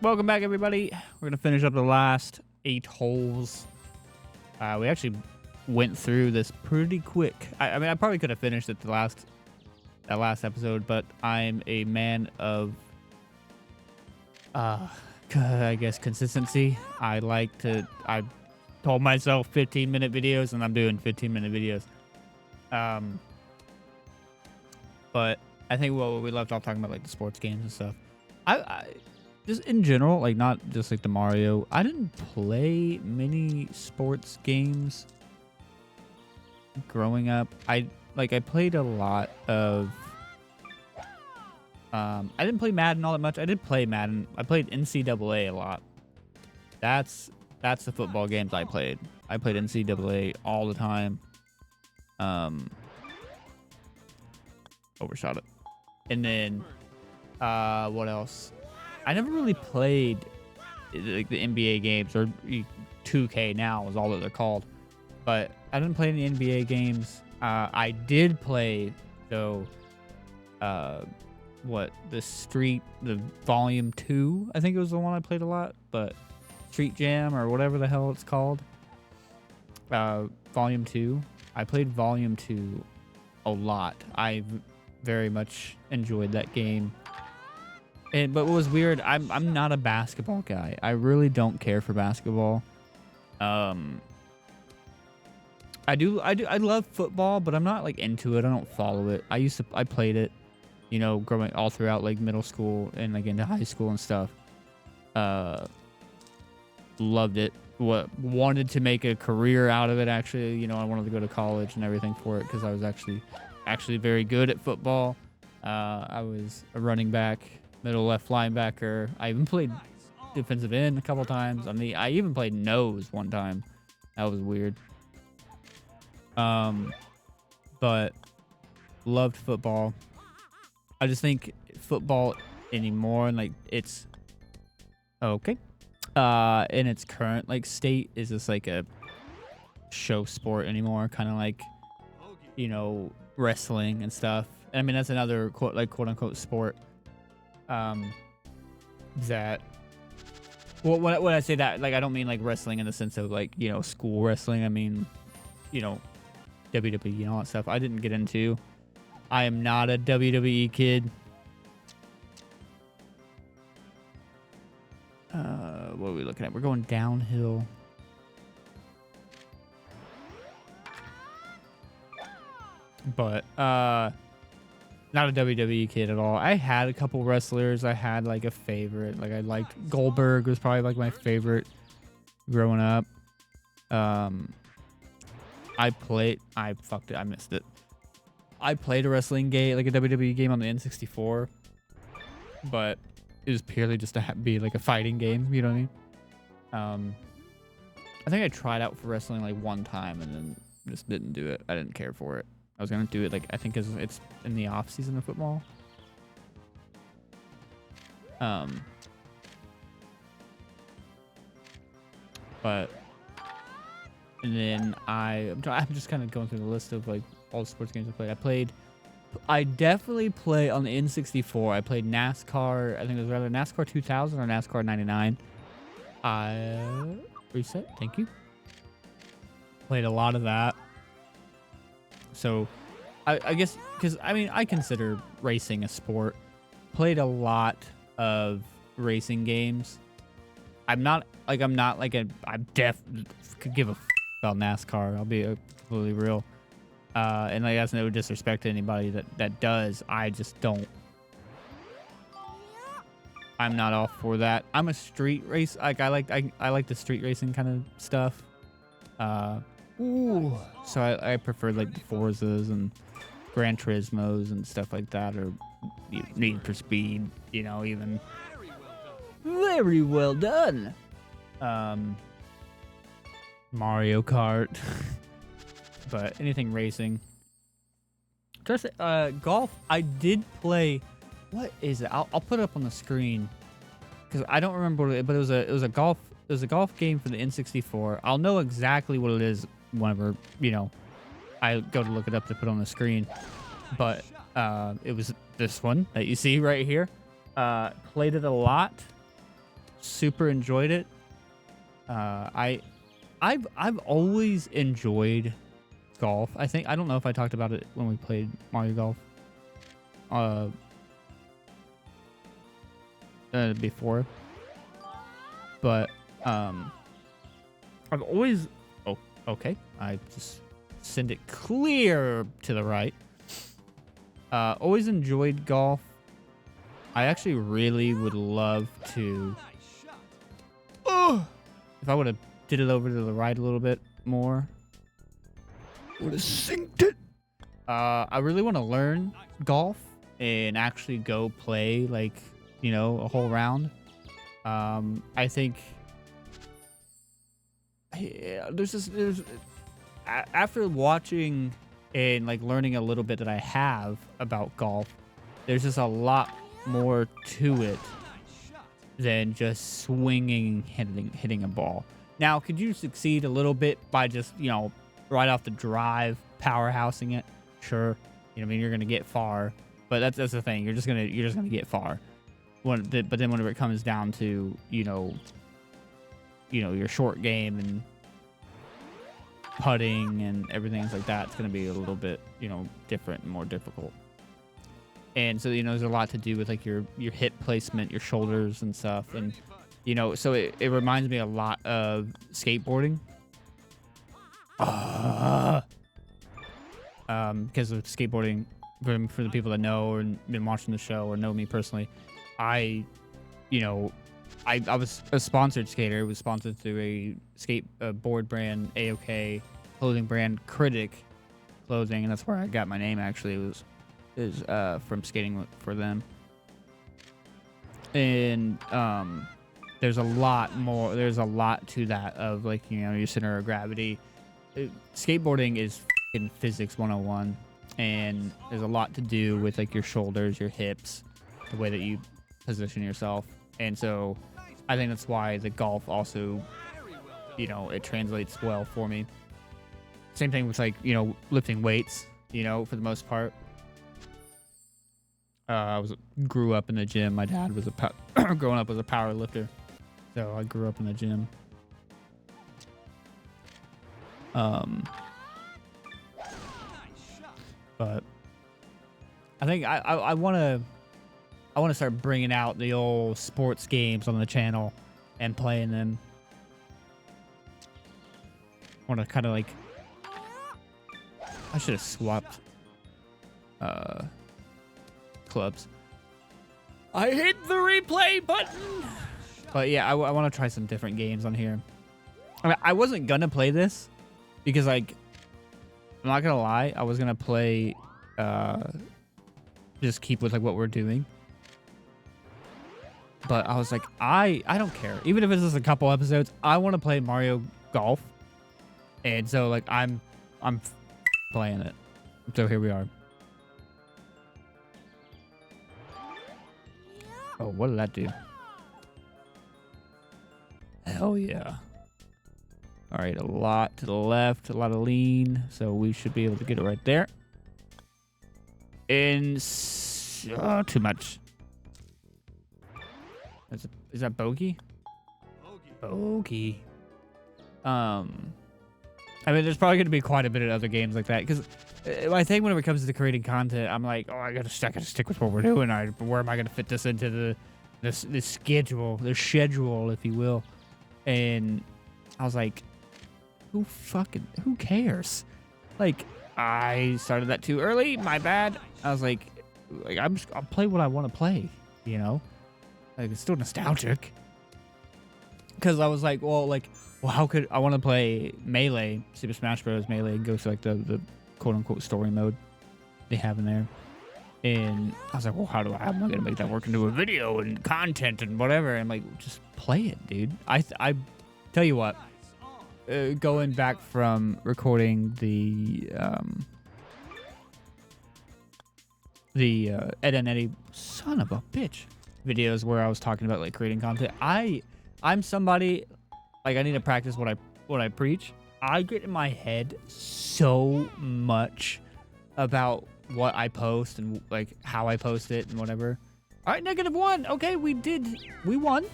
Welcome back, everybody. We're gonna finish up the last 8 holes. We actually went through this pretty quick. I mean, I probably could have finished it that last episode, but I'm a man of, I guess, consistency. I told myself 15-minute videos, and I'm doing 15-minute videos. But I think what we left off talking about, like the sports games and stuff. I just in general, like not just like the Mario, I didn't play many sports games growing up. I played a lot of I didn't play Madden all that much. I did play Madden. I played NCAA a lot. That's the football games I played. I played NCAA all the time. Overshot it. And then what else? I never really played like the NBA games, or 2K now is all that they're called. But I didn't play any NBA games. I did play though the Volume 2, I think it was the one I played a lot, but Street Jam or whatever the hell it's called. Volume 2. I played Volume 2 a lot. I very much enjoyed that game. But what was weird, I'm not a basketball guy. I really don't care for basketball. I love football, but I'm not like into it. I don't follow it. I played it, growing all throughout like middle school and like into high school and stuff. Loved it. Wanted to make a career out of it, actually. I wanted to go to college and everything for it because I was actually very good at football. I was a running back, middle left linebacker. I even played defensive end a couple times. I even played nose one time. That was weird. But loved football. I just think football anymore, and like it's okay. In its current like state is just like a show sport anymore, kind of like wrestling and stuff. I mean, that's another quote unquote sport. That when I say that, like, I don't mean like wrestling in the sense of like school wrestling. I mean WWE and all that stuff. I didn't get into. I am not a WWE kid. What are we looking at? We're going downhill. But not a WWE kid at all. I had a couple wrestlers. I had like a favorite. Like I liked Goldberg was probably like my favorite growing up. I missed it. I played a wrestling game, like a WWE game on the N64, but it was purely just to be like a fighting game. You know what I mean? I think I tried out for wrestling like one time and then just didn't do it. I didn't care for it. I was gonna do it like I think it's in the off season of football. But and then I'm just kind of going through the list of like all the sports games I played. I definitely play on the N64. I played NASCAR. I think it was rather NASCAR 2000 or NASCAR 99. Reset. Thank you. Played a lot of that. So, I guess because I consider racing a sport. Played a lot of racing games. I could give a about NASCAR. I'll be completely real. And like that's no disrespect to anybody that does. I just don't. I'm not all for that. I'm a street race. Like I like the street racing kind of stuff. So I prefer like the Forzas and Gran Turismos and stuff like that, or Need for Speed. Even very well done. Mario Kart. But anything racing. Golf, I did play. What is it? I'll put it up on the screen because I don't remember what it is, but it was a golf game for the N64. I'll know exactly what it is whenever I go to look it up to put on the screen. But it was this one that you see right here. Played it a lot. super enjoyed it. I've always enjoyed golf. I don't know if I talked about it when we played Mario Golf before, but I've always okay, I just send it clear to the right. Always enjoyed golf. I actually really would love to if I would have did it over to the right a little bit more. Would have synced it. I really want to learn golf and actually go play, like, you know, a whole round. I think there's after watching and like learning a little bit that I have about golf, there's just a lot more to it than just swinging, hitting a ball. Now, could you succeed a little bit by just, you know, right off the drive, powerhousing it? Sure. You know, I mean, you're gonna get far, but that's the thing. You're just gonna get far. But then whenever it comes down to, you know, your short game and putting and everything like that, it's gonna be a little bit, you know, different and more difficult. And so, you know, there's a lot to do with like your hip placement, your shoulders and stuff, and you know, so it reminds me a lot of skateboarding. Because of skateboarding, for the people that know or been watching the show or know me personally, I was a sponsored skater. It was sponsored through a skateboard brand, AOK clothing brand, Critic Clothing, and that's where I got my name. Actually, it was from skating for them. And there's a lot more. There's a lot to that of, like, you know, your center of gravity. Skateboarding is in physics 101, and there's a lot to do with like your shoulders, your hips, the way that you position yourself. And so I think that's why the golf also, you know, it translates well for me. Same thing with, like, you know, lifting weights, you know, for the most part. Grew up in the gym. My dad was growing up was a power lifter, so I grew up in the gym. But I think I want to start bringing out the old sports games on the channel and playing them. Want to kind of like, I should have swapped clubs. I hit the replay button. But yeah, I want to try some different games on here. I mean, I wasn't gonna play this because, like, I'm not gonna lie, I was gonna play just keep with like what we're doing. But I was like, I don't care. Even if it's just a couple episodes, I want to play Mario Golf. And so, like, I'm playing it. So here we are. Oh, what did that do? Hell yeah. All right, a lot to the left, a lot of lean, so we should be able to get it right there. And too much. Is that bogey? Bogey. I mean, there's probably going to be quite a bit of other games like that, because I think whenever it comes to creating content, I'm like, oh, I gotta stick with what we're doing. Where am I gonna fit this into the schedule, if you will? And I was like, who cares? Like, I started that too early. My bad. I was like I'll play what I want to play. You know, like, it's still nostalgic. Because I was like, well, how could I want to play Melee, Super Smash Bros. Melee, and go to like the quote unquote story mode they have in there. And I was like, well, how am I gonna make that work into a video and content and whatever? And I'm like, just play it, dude. I tell you what, going back from recording the Ed and Eddie, son of a bitch, videos where I was talking about like creating content. I'm somebody, like, I need to practice what I preach. I get in my head so much about what I post and like how I post it and whatever. All right, -1. Okay, we won.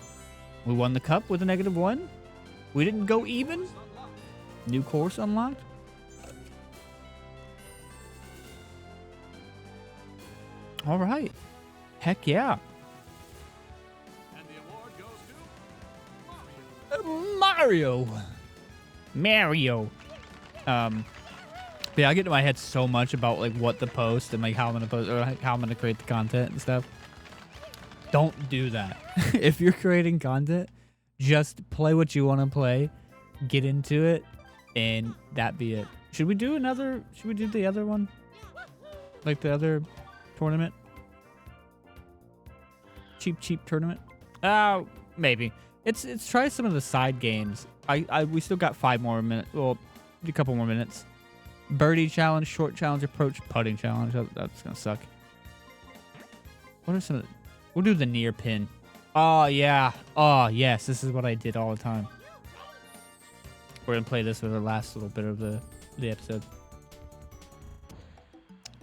We won the cup with a -1. We didn't go even. New course unlocked. All right. Heck yeah. And the award goes to Mario. But yeah, I get in my head so much about like what to post and like how I'm gonna post or like, how I'm gonna create the content and stuff. Don't do that. If you're creating content, just play what you want to play, get into it, and that be it. Should we do the other one? Like the other tournament? Cheap tournament? Maybe. It's try some of the side games. We still got 5 more minutes. Well, a couple more minutes. Birdie challenge, short challenge, approach, putting challenge. That's gonna suck. What are some of the... We'll do the near pin. Oh, yeah. Oh, yes. This is what I did all the time. We're gonna play this for the last little bit of the episode.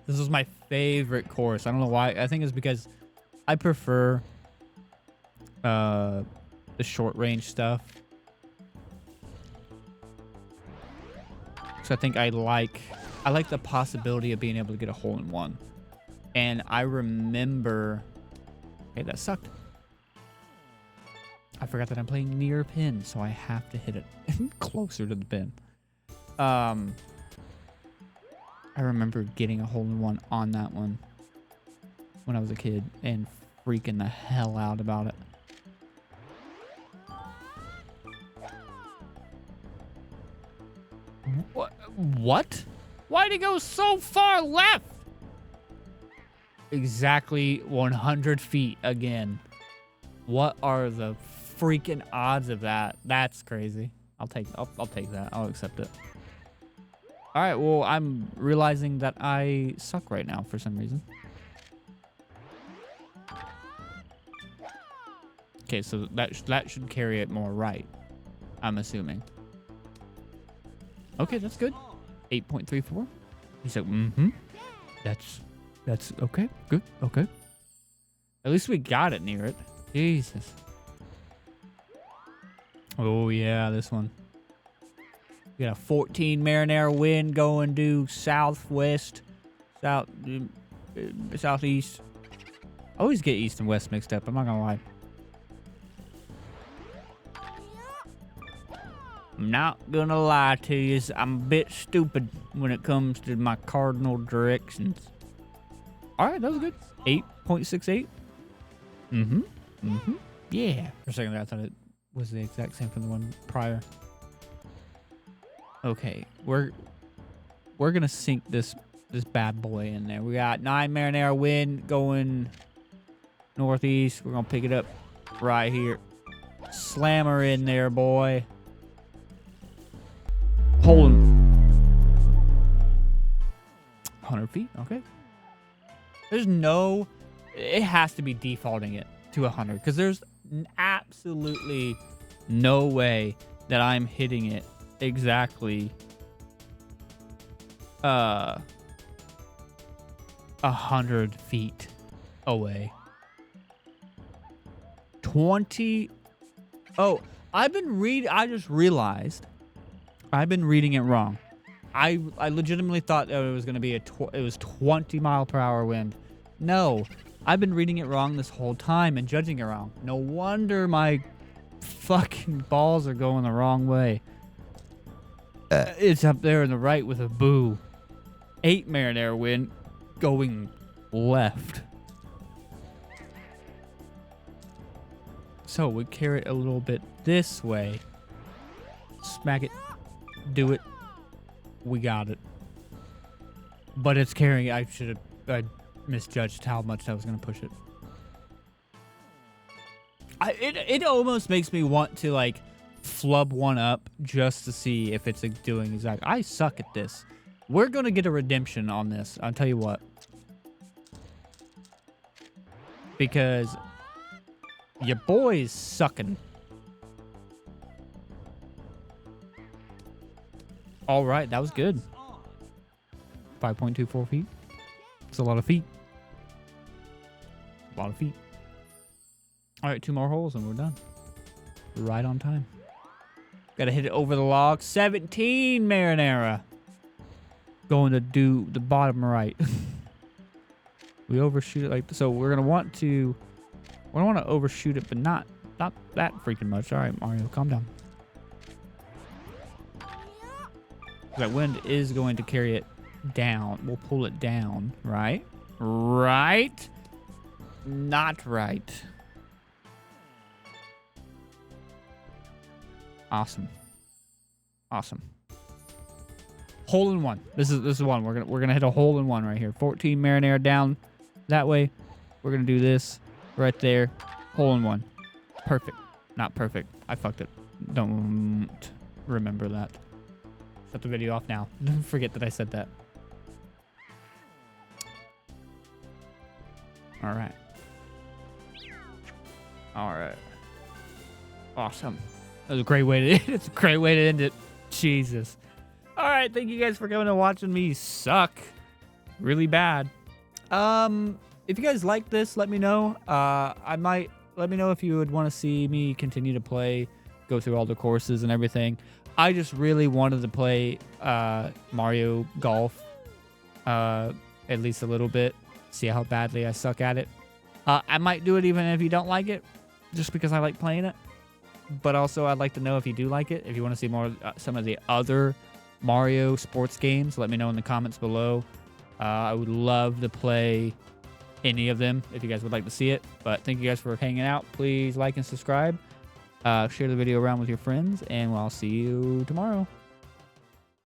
This was my favorite course. I don't know why. I think it's because I prefer the short range stuff. So I think I like the possibility of being able to get a hole in one. And I remember... Okay, that sucked. I forgot that I'm playing near pin, so I have to hit it closer to the pin. I remember getting a hole in one on that one when I was a kid and freaking the hell out about it. What? Why'd it go so far left? Exactly 100 feet again. What are the freaking odds of that? That's crazy. I'll take that. I'll accept it. All right. Well, I'm realizing that I suck right now for some reason. Okay, so that should carry it more right, I'm assuming. Okay, that's good. 8.34. He said, That's okay. Good. Okay. At least we got it near it. Jesus. Oh, yeah, this one. We got a 14 marinara wind going due southwest, southeast. I always get east and west mixed up. I'm not gonna lie. I'm not gonna lie to you. I'm a bit stupid when it comes to my cardinal directions. All right, that was good. 8.68. Yeah. For a second there, I thought it was the exact same from the one prior. Okay, we're gonna sink this bad boy in there. We got 9 marinara wind going northeast. We're gonna pick it up right here. Slam her in there, boy. Hold 100 feet. Okay. There's no... It has to be defaulting it to 100 because there's absolutely no way that I'm hitting it exactly 100 feet away. 20... Oh, I just realized I've been reading it wrong. I legitimately thought that it was going to be it was 20 mile per hour wind. No, I've been reading it wrong this whole time and judging it wrong. No wonder my fucking balls are going the wrong way. It's up there in the right with a boo. 8 marinara wind going left. So we carry it a little bit this way. Smack it. Do it. We got it. But it's carrying... I misjudged how much I was going to push it. It almost makes me want to, like, flub one up just to see if it's like, doing exactly... I suck at this. We're going to get a redemption on this. I'll tell you what. Because your boy's sucking. All right, that was good. 5.24 feet. It's a lot of feet. A lot of feet. All right, 2 more holes and we're done. right on time. Gotta hit it over the log. 17 marinara. Going to do the bottom right. We overshoot it like so. We're gonna want to overshoot it, but not that freaking much. All right, Mario, calm down. That wind is going to carry it down. We'll pull it down, right? Right? Not right. Awesome. Awesome. Hole in one. This is one. We're gonna hit a hole in one right here. 14 marinara down that way. We're gonna do this right there. Hole in one. Perfect. Not perfect. I fucked it. Don't remember that. Shut the video off now. Don't forget that I said that. All right. All right. Awesome. That was a great way to. It's a great way to end it. Jesus. All right. Thank you guys for coming and watching me suck really bad. If you guys like this, let me know. Let me know if you would want to see me continue to play, go through all the courses and everything. I just really wanted to play Mario Golf at least a little bit, see how badly I suck at it. I might do it even if you don't like it, just because I like playing it. But also, I'd like to know if you do like it. If you want to see more some of the other Mario sports games, let me know in the comments below. I would love to play any of them if you guys would like to see it. But thank you guys for hanging out. Please like and subscribe. Share the video around with your friends, and I'll see you tomorrow.